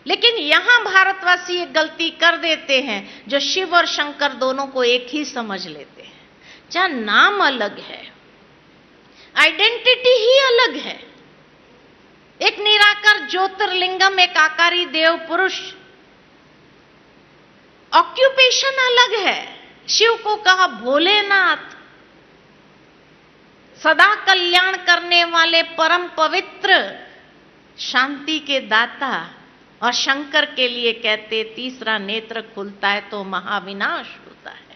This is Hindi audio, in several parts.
लेकिन यहां भारतवासी एक गलती कर देते हैं, जो शिव और शंकर दोनों को एक ही समझ लेते हैं। जहां नाम अलग है, आइडेंटिटी ही अलग है। एक निराकार ज्योतिर्लिंगम, एक आकारी देव पुरुष, ऑक्यूपेशन अलग है। शिव को कहा भोलेनाथ, सदा कल्याण करने वाले परम पवित्र, शांति के दाता, और शंकर के लिए कहते तीसरा नेत्र खुलता है तो महाविनाश होता है।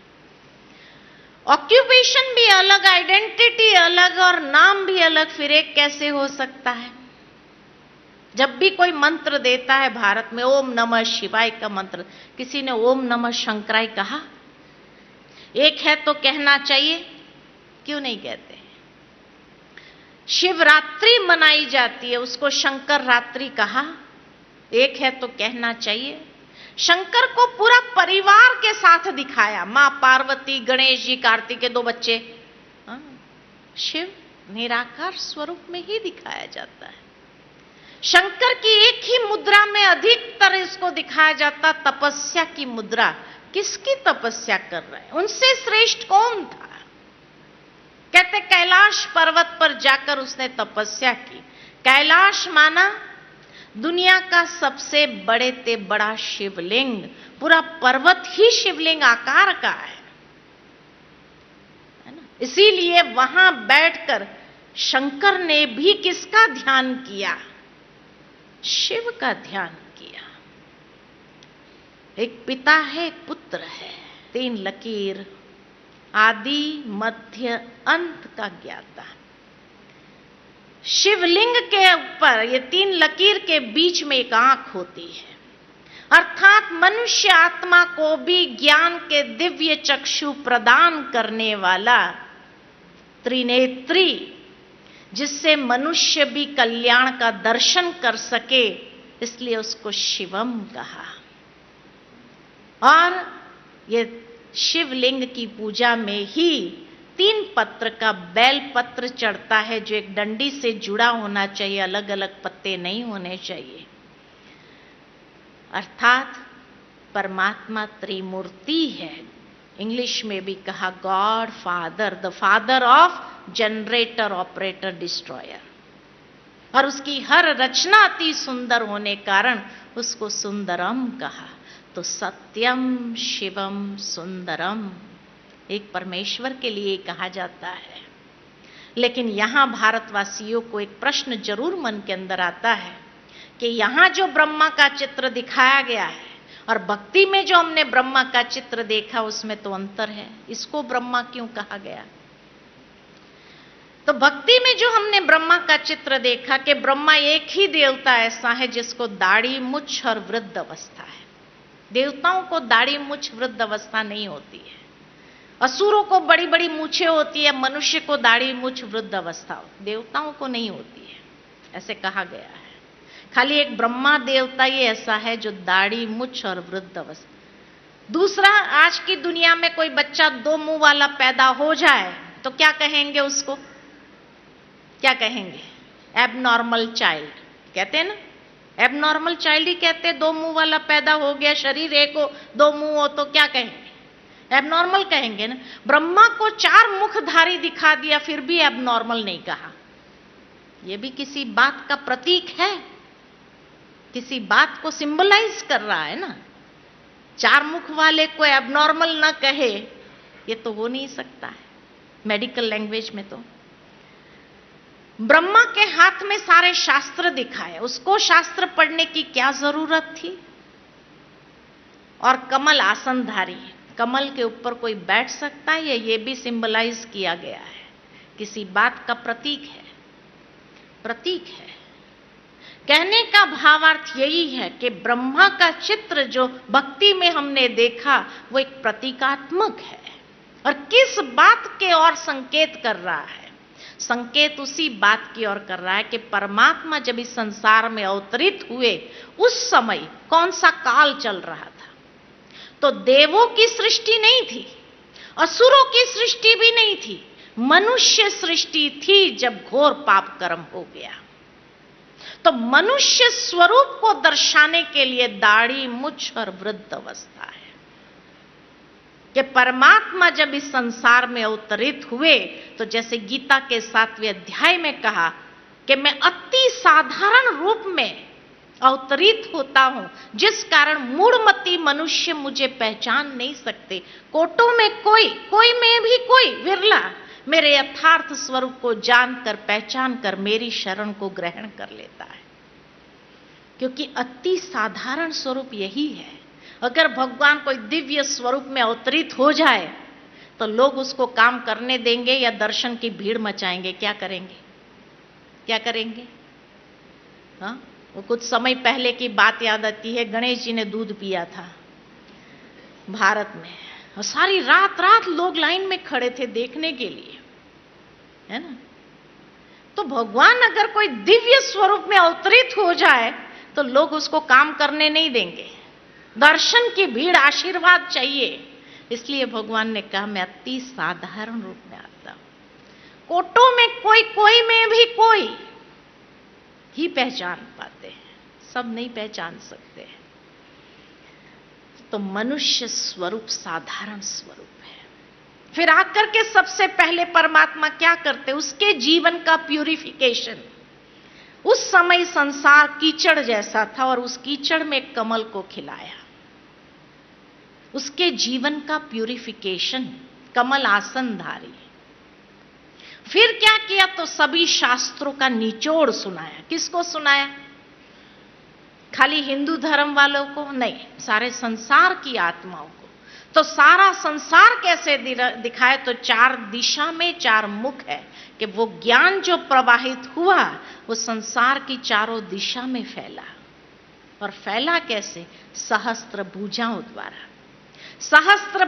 ऑक्यूपेशन भी अलग, आइडेंटिटी अलग और नाम भी अलग, फिर एक कैसे हो सकता है? जब भी कोई मंत्र देता है भारत में, ओम नमः शिवाय का मंत्र, किसी ने ओम नमः शंकराय कहा? एक है तो कहना चाहिए, क्यों नहीं कहते? शिवरात्रि मनाई जाती है, उसको शंकर रात्रि कहा, एक है तो कहना चाहिए। शंकर को पूरा परिवार के साथ दिखाया, मां पार्वती, गणेश जी, कार्तिक के 2 बच्चे। शिव निराकार स्वरूप में ही दिखाया जाता है। शंकर की एक ही मुद्रा में अधिकतर इसको दिखाया जाता, तपस्या की मुद्रा। किसकी तपस्या कर रहे हैं? उनसे श्रेष्ठ कौन था? कहते कैलाश पर्वत पर जाकर उसने तपस्या की। कैलाश माना दुनिया का सबसे बड़े ते बड़ा शिवलिंग, पूरा पर्वत ही शिवलिंग आकार का है ना? इसीलिए वहां बैठकर शंकर ने भी किसका ध्यान किया? शिव का ध्यान किया। एक पिता है, एक पुत्र है, 3 लकीर, आदि मध्य अंत का ज्ञाता। शिवलिंग के ऊपर ये 3 लकीर के बीच में एक आंख होती है, अर्थात मनुष्य आत्मा को भी ज्ञान के दिव्य चक्षु प्रदान करने वाला त्रिनेत्री, जिससे मनुष्य भी कल्याण का दर्शन कर सके, इसलिए उसको शिवम कहा। और ये शिवलिंग की पूजा में ही 3 पत्र का बेल पत्र चढ़ता है, जो एक डंडी से जुड़ा होना चाहिए, अलग अलग पत्ते नहीं होने चाहिए। अर्थात परमात्मा त्रिमूर्ति है। इंग्लिश में भी कहा God father, the father of generator, operator, destroyer. और उसकी हर रचना अति सुंदर होने कारण उसको सुंदरम कहा। तो सत्यम शिवम सुंदरम एक परमेश्वर के लिए कहा जाता है। लेकिन यहां भारतवासियों को एक प्रश्न जरूर मन के अंदर आता है कि यहां जो ब्रह्मा का चित्र दिखाया गया है और भक्ति में जो हमने ब्रह्मा का चित्र देखा, उसमें तो अंतर है। इसको ब्रह्मा क्यों कहा गया? तो भक्ति में जो हमने ब्रह्मा का चित्र देखा कि ब्रह्मा एक ही देवता ऐसा है जिसको दाढ़ी, मुछ और वृद्ध अवस्था है। देवताओं को दाढ़ी, मुछ, वृद्ध अवस्था नहीं होती है। असुरों को बड़ी बड़ी मूछें होती है, मनुष्य को दाढ़ी, मुछ, वृद्ध अवस्था, देवताओं को नहीं होती है, ऐसे कहा गया है। खाली एक ब्रह्मा देवता ही ऐसा है जो दाढ़ी, मुछ और वृद्ध अवस्था। दूसरा, आज की दुनिया में कोई बच्चा 2 मुंह वाला पैदा हो जाए तो क्या कहेंगे उसको? क्या कहेंगे? एबनॉर्मल चाइल्ड कहते हैं ना, एबनॉर्मल चाइल्ड ही कहते हैं। 2 मुंह वाला पैदा हो गया, शरीर एक हो, 2 मुंह हो तो क्या कहेंगे? एबनॉर्मल कहेंगे ना। ब्रह्मा को 4 मुखधारी दिखा दिया, फिर भी एबनॉर्मल नहीं कहा। यह भी किसी बात का प्रतीक है, किसी बात को सिंबलाइज कर रहा है ना। 4 मुख वाले को एबनॉर्मल ना कहे, ये तो हो नहीं सकता है मेडिकल लैंग्वेज में। तो ब्रह्मा के हाथ में सारे शास्त्र दिखाए, उसको शास्त्र पढ़ने की क्या जरूरत थी? और कमल आसनधारी, कमल के ऊपर कोई बैठ सकता है, ये भी सिंबलाइज किया गया है, किसी बात का प्रतीक है, प्रतीक है। कहने का भावार्थ यही है कि ब्रह्मा का चित्र जो भक्ति में हमने देखा वो एक प्रतीकात्मक है। और किस बात के ओर संकेत कर रहा है? संकेत उसी बात की ओर कर रहा है कि परमात्मा जब इस संसार में अवतरित हुए, उस समय कौन सा काल चल रहा था? तो देवों की सृष्टि नहीं थी, असुरों की सृष्टि भी नहीं थी, मनुष्य सृष्टि थी जब घोर पाप कर्म हो गया। तो मनुष्य स्वरूप को दर्शाने के लिए दाढ़ी, मूछ और वृद्ध अवस्था है कि परमात्मा जब इस संसार में अवतरित हुए तो जैसे गीता के 7वें अध्याय में कहा कि मैं अति साधारण रूप में अवतरित होता हूं, जिस कारण मूढ़मती मनुष्य मुझे पहचान नहीं सकते। कोटों में कोई में भी कोई विरला मेरे यथार्थ स्वरूप को जानकर, पहचान कर मेरी शरण को ग्रहण कर लेता है, क्योंकि अति साधारण स्वरूप यही है। अगर भगवान कोई दिव्य स्वरूप में अवतरित हो जाए तो लोग उसको काम करने देंगे या दर्शन की भीड़ मचाएंगे? क्या करेंगे? क्या करेंगे? हाँ, वो कुछ समय पहले की बात याद आती है। गणेश जी ने दूध पिया था भारत में, और सारी रात लोग लाइन में खड़े थे देखने के लिए, है ना। तो भगवान अगर कोई दिव्य स्वरूप में अवतरित हो जाए तो लोग उसको काम करने नहीं देंगे, दर्शन की भीड़, आशीर्वाद चाहिए। इसलिए भगवान ने कहा मैं अति साधारण रूप में आता हूं। कोटों में कोई में भी कोई ही पहचान पाते हैं, सब नहीं पहचान सकते हैं। तो मनुष्य स्वरूप साधारण स्वरूप है। फिर आकर के सबसे पहले परमात्मा क्या करते? उसके जीवन का प्यूरिफिकेशन। उस समय संसार कीचड़ जैसा था और उस कीचड़ में कमल को खिलाया। उसके जीवन का प्यूरिफिकेशन, कमल आसन धारी। फिर क्या किया? तो सभी शास्त्रों का निचोड़ सुनाया। किसको सुनाया? खाली हिंदू धर्म वालों को नहीं, सारे संसार की आत्माओं को। तो सारा संसार कैसे दिखाए? तो 4 दिशा में 4 मुख है कि वो ज्ञान जो प्रवाहित हुआ वो संसार की चारों दिशा में फैला। और फैला कैसे? सहस्त्र भुजाओं द्वारा। सहस्त्र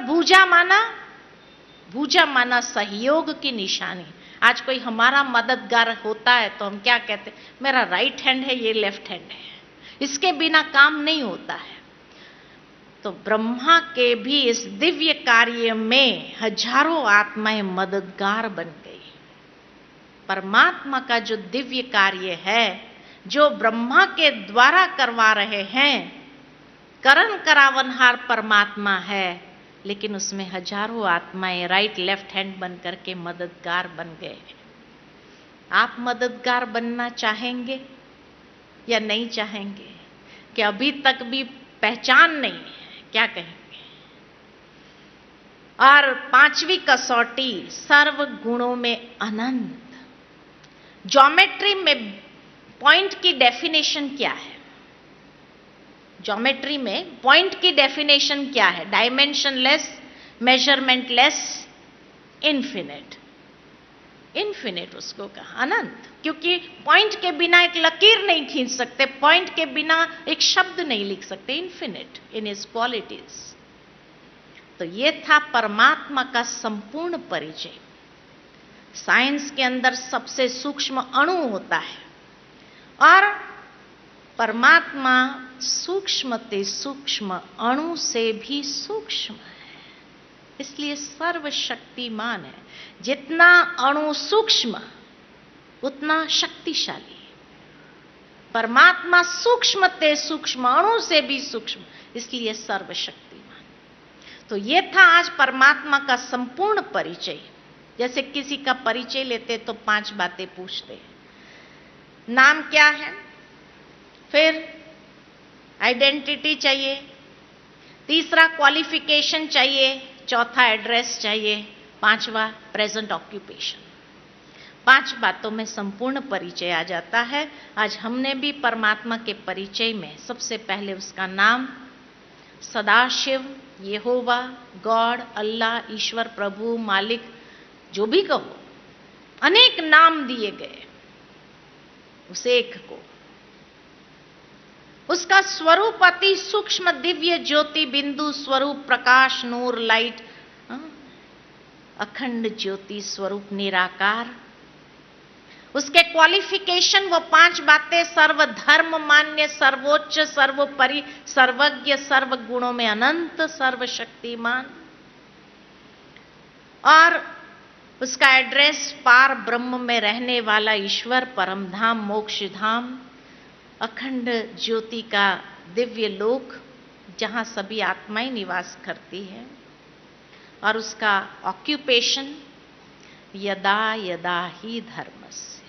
भुजा माना सहयोग की निशानी। आज कोई हमारा मददगार होता है तो हम क्या कहते हैं? मेरा राइट हैंड है, ये लेफ्ट हैंड है, इसके बिना काम नहीं होता है। तो ब्रह्मा के भी इस दिव्य कार्य में हजारों आत्माएं मददगार बन गई। परमात्मा का जो दिव्य कार्य है, जो ब्रह्मा के द्वारा करवा रहे हैं, करण करावनहार परमात्मा है, लेकिन उसमें हजारों आत्माएं राइट लेफ्ट हैंड बन करके मददगार बन गए। आप मददगार बनना चाहेंगे या नहीं चाहेंगे? कि अभी तक भी पहचान नहीं है, क्या कहेंगे? और 5वीं कसौटी, सर्व गुणों में अनंत। ज्योमेट्री में पॉइंट की डेफिनेशन क्या है? ज्योमेट्री में पॉइंट की डेफिनेशन क्या है? Dimensionless, मेजरमेंटलेस, infinite. इन्फिनिट उसको कहा, अनंत। क्योंकि पॉइंट के बिना एक लकीर नहीं खींच सकते, पॉइंट के बिना एक शब्द नहीं लिख सकते। Infinite in his qualities. तो ये था परमात्मा का संपूर्ण परिचय। साइंस के अंदर सबसे सूक्ष्म अणु होता है और परमात्मा सूक्ष्मते सूक्ष्म अणु से भी सूक्ष्म है, इसलिए सर्वशक्तिमान है। जितना अणु सूक्ष्म उतना शक्तिशाली। परमात्मा सूक्ष्मते सूक्ष्म अणु से भी सूक्ष्म, इसलिए सर्वशक्तिमान। तो ये था आज परमात्मा का संपूर्ण परिचय। जैसे किसी का परिचय लेते तो 5 बातें पूछते हैं। नाम क्या है, फिर आइडेंटिटी चाहिए, तीसरा क्वालिफिकेशन चाहिए, चौथा एड्रेस चाहिए, 5वां प्रेजेंट ऑक्यूपेशन। 5 बातों में संपूर्ण परिचय आ जाता है। आज हमने भी परमात्मा के परिचय में सबसे पहले उसका नाम सदाशिव, यहोवा, गॉड, अल्लाह, ईश्वर, प्रभु, मालिक, जो भी कहो, अनेक नाम दिए गए उस एक को। उसका स्वरूप अति सूक्ष्म दिव्य ज्योति बिंदु स्वरूप, प्रकाश, नूर, लाइट, अखंड ज्योति स्वरूप, निराकार। उसके क्वालिफिकेशन वो 5 बातें, सर्वधर्म मान्य, सर्वोच्च, सर्वोपरि, सर्वज्ञ, सर्व गुणों में अनंत, सर्वशक्तिमान। और उसका एड्रेस पार ब्रह्म में रहने वाला ईश्वर, परम धाम, मोक्ष धाम। अखंड ज्योति का दिव्य लोक जहाँ सभी आत्माएं निवास करती है, और उसका ऑक्यूपेशन यदा यदा ही धर्मस्य,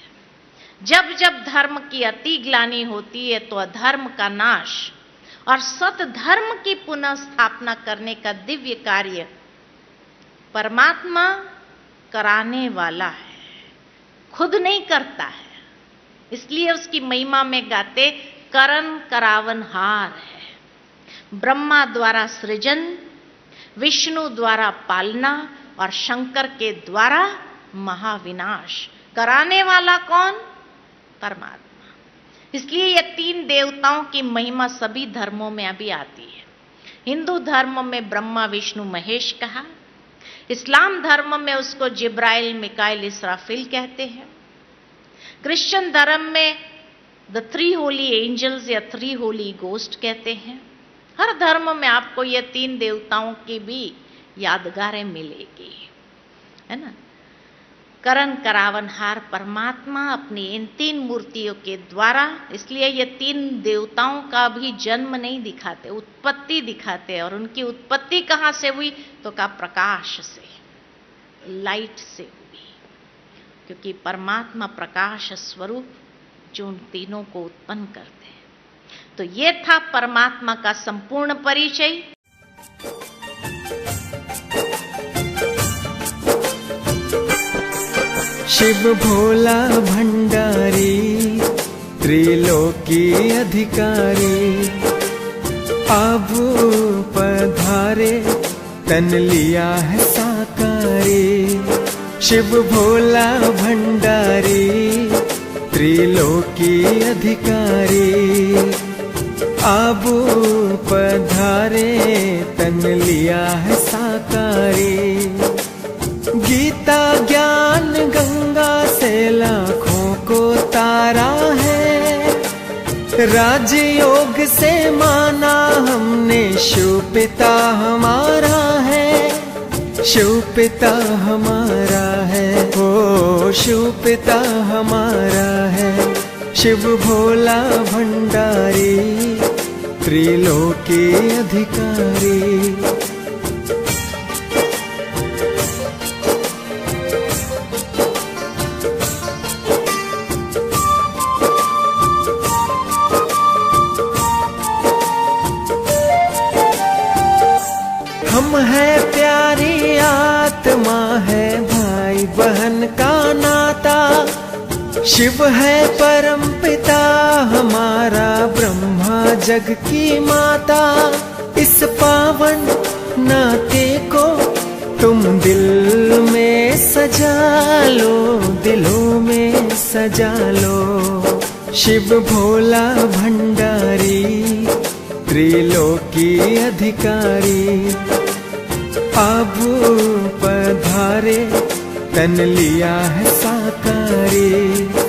जब जब धर्म की अति ग्लानि होती है तो अधर्म का नाश और सत धर्म की पुनः स्थापना करने का दिव्य कार्य परमात्मा कराने वाला है, खुद नहीं करता है। इसलिए उसकी महिमा में गाते करन करावनहार है। ब्रह्मा द्वारा सृजन, विष्णु द्वारा पालना और शंकर के द्वारा महाविनाश। कराने वाला कौन? परमात्मा। इसलिए ये तीन देवताओं की महिमा सभी धर्मों में अभी आती है। हिंदू धर्म में ब्रह्मा विष्णु महेश कहा, इस्लाम धर्म में उसको जिब्राइल मिकाइल इसराफिल कहते हैं, क्रिश्चियन धर्म में द 3 होली एंजल्स या 3 होली गोस्ट कहते हैं। हर धर्म में आपको ये तीन देवताओं की भी यादगारें मिलेगी, है ना। करण करावनहार परमात्मा अपनी इन तीन मूर्तियों के द्वारा, इसलिए ये तीन देवताओं का भी जन्म नहीं दिखाते, उत्पत्ति दिखाते। और उनकी उत्पत्ति कहाँ से हुई? तो का प्रकाश से, लाइट से हुई, क्योंकि परमात्मा प्रकाश स्वरूप जो उन तीनों को उत्पन्न करते हैं। तो ये था परमात्मा का संपूर्ण परिचय। शिव भोला भंडारी त्रिलोकी अधिकारी, आबू पधारे तन लिया है साकारी। शिव भोला भंडारी त्रिलोकी अधिकारी, आबू पधारे तन लिया है साकारी। गीता ज्ञान गंगा से लाखों को तारा है, राजयोग से माना हमने शिव पिता हमारा है, शिव पिता हमारा है, ओ शिव पिता हमारा है। शिव भोला भंडारी त्रिलोकी अधिकारी। हम है प्यारी आत्मा है भाई बहन का नाता, शिव है परम पिता हमारा ब्रह्मा जग की माता। इस पावन नाते को तुम दिल में सजा लो, दिलों में सजा लो। शिव भोला भंडारी त्रिलोकी अधिकारी, आबू पधारे तन लिया है साकारी।